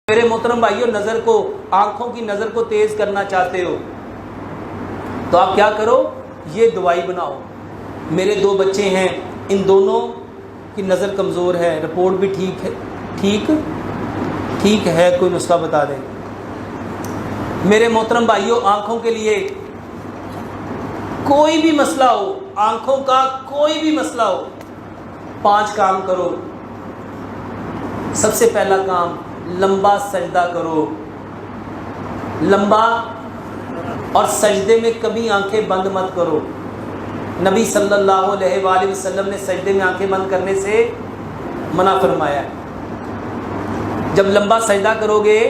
میرے محترم بھائیوں، نظر کو، آنکھوں کی نظر کو تیز کرنا چاہتے ہو تو آپ کیا کرو، یہ دوائی بناؤ۔ میرے 2 بچے ہیں، ان دونوں کی نظر کمزور ہے، رپورٹ بھی ٹھیک ہے، کوئی نسخہ بتا دیں۔ میرے محترم بھائیوں، آنکھوں کے لیے کوئی بھی مسئلہ ہو، آنکھوں کا کوئی بھی مسئلہ ہو، 5 کام کرو۔ سب سے پہلا کام، لمبا سجدہ کرو، لمبا، اور سجدے میں کبھی آنکھیں بند مت کرو۔ نبی صلی اللہ علیہ وآلہ وسلم نے سجدے میں آنکھیں بند کرنے سے منع فرمایا ہے۔ جب لمبا سجدہ کرو گے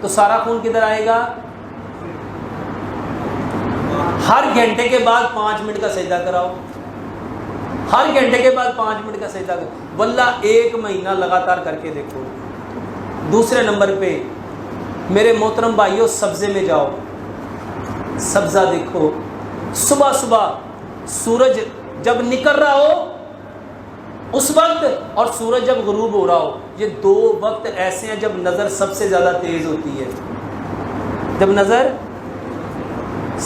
تو سارا خون کدھر آئے گا؟ ہر گھنٹے کے بعد 5 منٹ کا سجدہ کراؤ، ہر گھنٹے کے بعد 5 منٹ کا سجدہ کرو، واللہ 1 مہینہ لگاتار کر کے دیکھو۔ دوسرے نمبر پہ میرے محترم بھائیوں، سبزے میں جاؤ، سبزہ دیکھو، صبح صبح سورج جب نکل رہا ہو اس وقت اور سورج جب غروب ہو رہا ہو، یہ 2 وقت ایسے ہیں جب نظر سب سے زیادہ تیز ہوتی ہے، جب نظر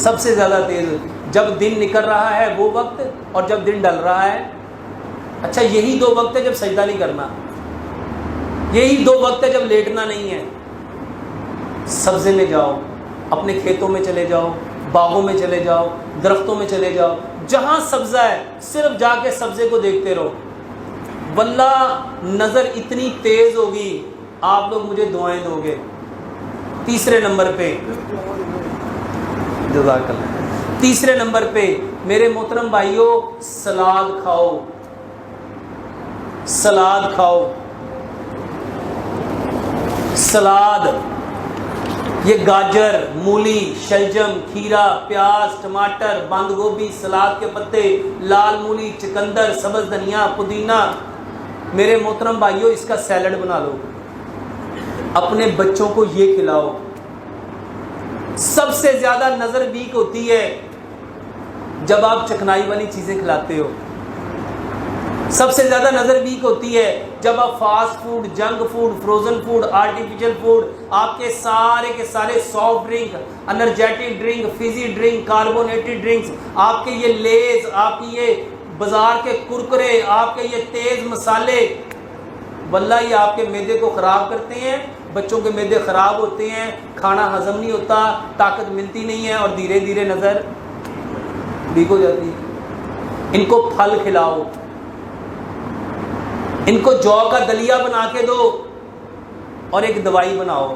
سب سے زیادہ تیز ہوتی ہے، جب دن نکل رہا ہے وہ وقت اور جب دن ڈل رہا ہے۔ اچھا، یہی 2 وقت ہے جب سجدہ نہیں کرنا، یہی 2 وقت ہے جب لیٹنا نہیں ہے۔ سبزے میں جاؤ، اپنے کھیتوں میں چلے جاؤ، باغوں میں چلے جاؤ، درختوں میں چلے جاؤ، جہاں سبزہ ہے صرف جا کے سبزے کو دیکھتے رہو، واللہ نظر اتنی تیز ہوگی، آپ لوگ مجھے دعائیں دو گے۔ تیسرے نمبر پہ، جزاک اللہ، تیسرے نمبر پہ میرے محترم بھائیوں، سلاد کھاؤ، سلاد کھاؤ، سلاد، یہ گاجر، مولی، شلجم، کھیرا، پیاز، ٹماٹر، بند گوبھی، سلاد کے پتے، لال مولی، چقندر، سبز دھنیا، پودینہ، میرے محترم بھائیوں اس کا سیلڈ بنا لو، اپنے بچوں کو یہ کھلاؤ۔ سب سے زیادہ نظر ویک ہوتی ہے جب آپ چکنائی والی چیزیں کھلاتے ہو، سب سے زیادہ نظر ویک ہوتی ہے جب آپ fast food, junk food, frozen food, artificial food, آپ کے سارے soft drink, energetic drink, Fazey drink, carbonated drinks, آپ کے یہ لیز، آپ کی یہ بازار کے کرکرے، آپ کے یہ تیز مسالے، واللہ یہ آپ کے معدے کو خراب کرتے ہیں، بچوں کے معدے خراب ہوتے ہیں، کھانا ہضم نہیں ہوتا، طاقت ملتی نہیں ہے اور دھیرے دھیرے نظر ویک ہو جاتی ہے۔ ان کو پھل کھلاؤ، ان کو جو کا دلیا بنا کے دو اور ایک دوائی بناؤ۔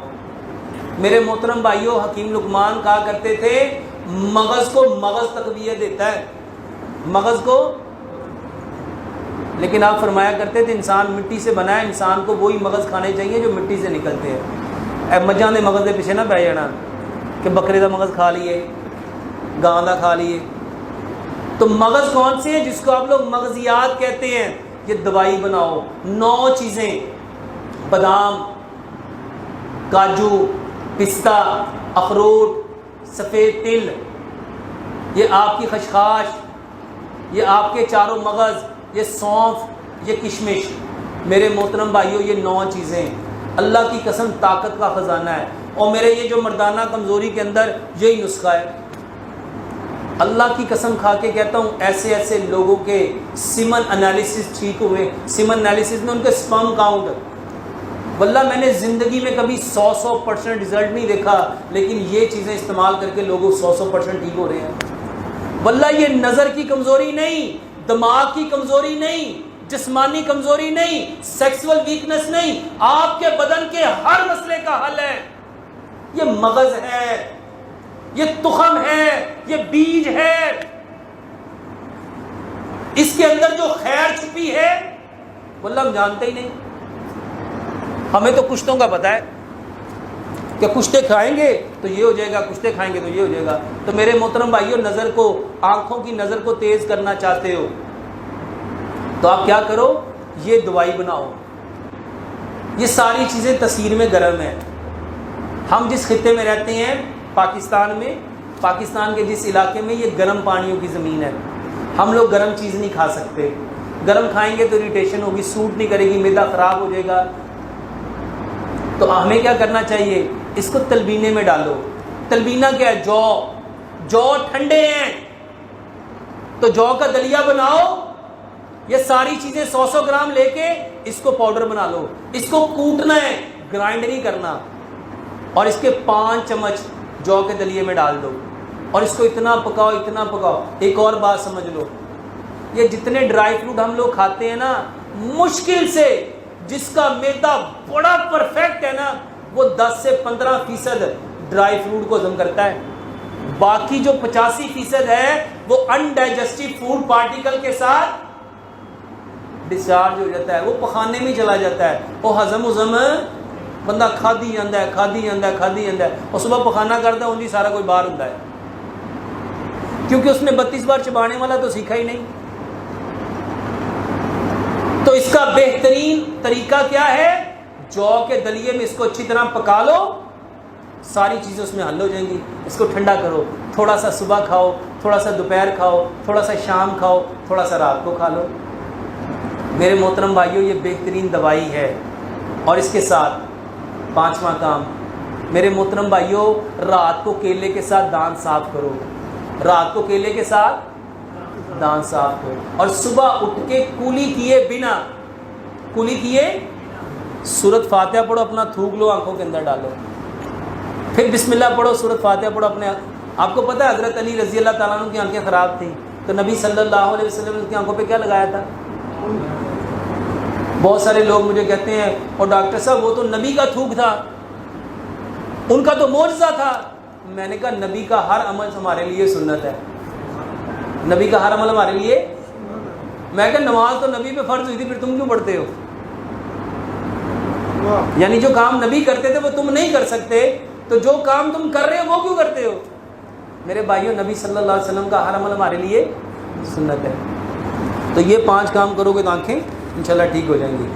میرے محترم بھائیوں، حکیم لقمان کہا کرتے تھے، مغز کو مغز تقویت دیتا ہے، مغز کو، لیکن آپ فرمایا کرتے تھے انسان مٹی سے بنا ہے، انسان کو وہی مغز کھانے چاہیے جو مٹی سے نکلتے ہیں۔ اے مجھاں دے مغز دے پیچھے نہ پہ جانا کہ بکرے دا مغز کھا لیے، گاں دا کھا لیے۔ تو مغز کون سے ہیں جس کو آپ لوگ مغزیات کہتے ہیں؟ یہ دوائی بناؤ، 9 چیزیں، بادام، کاجو، پستہ، اخروٹ، سفید تل، یہ آپ کی خشخاش، یہ آپ کے چاروں مغز، یہ سونف، یہ کشمش، میرے محترم بھائیوں یہ 9 چیزیں اللہ کی قسم طاقت کا خزانہ ہے۔ اور میرے یہ جو مردانہ کمزوری کے اندر یہی نسخہ ہے، اللہ کی قسم کھا کے کہتا ہوں، ایسے ایسے لوگوں کے سیمن انالیسس ٹھیک ہوئے، سیمن انالیسس میں ان کے سپرم کاؤنٹ، واللہ میں نے زندگی میں کبھی 100% رزلٹ نہیں دیکھا، لیکن یہ چیزیں استعمال کر کے لوگوں 100% ٹھیک ہو رہے ہیں۔ واللہ یہ نظر کی کمزوری نہیں، دماغ کی کمزوری نہیں، جسمانی کمزوری نہیں، سیکسول ویکنس نہیں، آپ کے بدن کے ہر مسئلے کا حل ہے۔ یہ مغز ہے، یہ تخم ہے، یہ بیج ہے، اس کے اندر جو خیر چھپی ہے واللہ ہم جانتے ہی نہیں۔ ہمیں تو کشتوں کا پتہ ہے کہ کشتے کھائیں گے تو یہ ہو جائے گا، کشتے کھائیں گے تو یہ ہو جائے گا۔ تو میرے محترم بھائیوں، نظر کو، آنکھوں کی نظر کو تیز کرنا چاہتے ہو تو آپ کیا کرو، یہ دوائی بناؤ۔ یہ ساری چیزیں تاثیر میں گرم ہیں۔ ہم جس خطے میں رہتے ہیں پاکستان میں، پاکستان کے جس علاقے میں، یہ گرم پانیوں کی زمین ہے، ہم لوگ گرم چیز نہیں کھا سکتے، گرم کھائیں گے تو اریٹیشن ہوگی، سوٹ نہیں کرے گی، معدہ خراب ہو جائے گا۔ تو ہمیں کیا کرنا چاہیے؟ اس کو تلبینے میں ڈالو. تلبینہ کیا ہے؟ جو ٹھنڈے ہیں تو جو کا دلیا بناؤ. یہ ساری چیزیں 100 گرام لے کے اس کو پاؤڈر بنا لو. اس کو کوٹنا ہے، گرائنڈ نہیں کرنا. اور اس کے 5 چمچ جو کے دلیے میں ڈال دو اور اس کو اتنا پکاؤ اتنا پکاؤ. ایک اور بات سمجھ لو، یہ جتنے ڈرائی فروٹ ہم لوگ کھاتے ہیں نا، مشکل سے جس کا میدا بڑا پرفیکٹ ہے نا، وہ 10 سے 15% ڈرائی فروٹ کو ہضم کرتا ہے. باقی جو 85% ہے وہ انڈائجسٹو فوڈ پارٹیکل کے ساتھ ڈسچارج ہو جاتا ہے، وہ پخانے میں چلا جاتا ہے. وہ ہضم بندہ کھادی جاتا ہے اور صبح پخانا کرتا ہے انہیں سارا کوئی باہر ہوتا ہے، کیونکہ اس نے 32 بار چبانے والا تو سیکھا ہی نہیں. تو اس کا بہترین طریقہ کیا ہے؟ جو کے دلیے میں اس کو اچھی طرح پکا لو، ساری چیزیں اس میں حل ہو جائیں گی. اس کو ٹھنڈا کرو، تھوڑا سا صبح کھاؤ، تھوڑا سا دوپہر کھاؤ، تھوڑا سا شام کھاؤ، تھوڑا سا رات کو کھا لو. میرے محترم بھائیوں، یہ بہترین دوائی ہے. اور اس کے ساتھ 5واں کام، میرے محترم بھائیوں، رات کو کیلے کے ساتھ دانت صاف کرو. رات کو کیلے کے ساتھ دانت صاف کرو اور صبح اٹھ کے کولی کیے سورۃ فاتحہ پڑھو، اپنا تھوک لو، آنکھوں کے اندر ڈالو، پھر بسم اللہ پڑھو، سورۃ فاتحہ پڑھو اپنے. آپ کو پتہ ہے حضرت علی رضی اللہ تعالیٰ عنہ کی آنکھیں خراب تھیں تو نبی صلی اللہ علیہ وسلم نے اس کی آنکھوں پہ کیا لگایا تھا؟ بہت سارے لوگ مجھے کہتے ہیں اور ڈاکٹر صاحب وہ تو نبی کا تھوک تھا، ان کا تو معجزہ تھا. میں نے کہا نبی کا ہر عمل ہمارے لیے سنت ہے. نبی کا ہر عمل ہمارے لیے، میں کہ نماز تو نبی پہ فرض ہوئی تھی، پھر تم کیوں پڑھتے ہو؟ یعنی جو کام نبی کرتے تھے وہ تم نہیں کر سکتے، تو جو کام تم کر رہے ہو وہ کیوں کرتے ہو؟ میرے بھائیوں، نبی صلی اللہ علیہ وسلم کا ہر عمل ہمارے لیے سنت ہے. تو یہ 5 کام کرو گے تو آنکھیں انشاءاللہ ٹھیک ہو جائیں گی.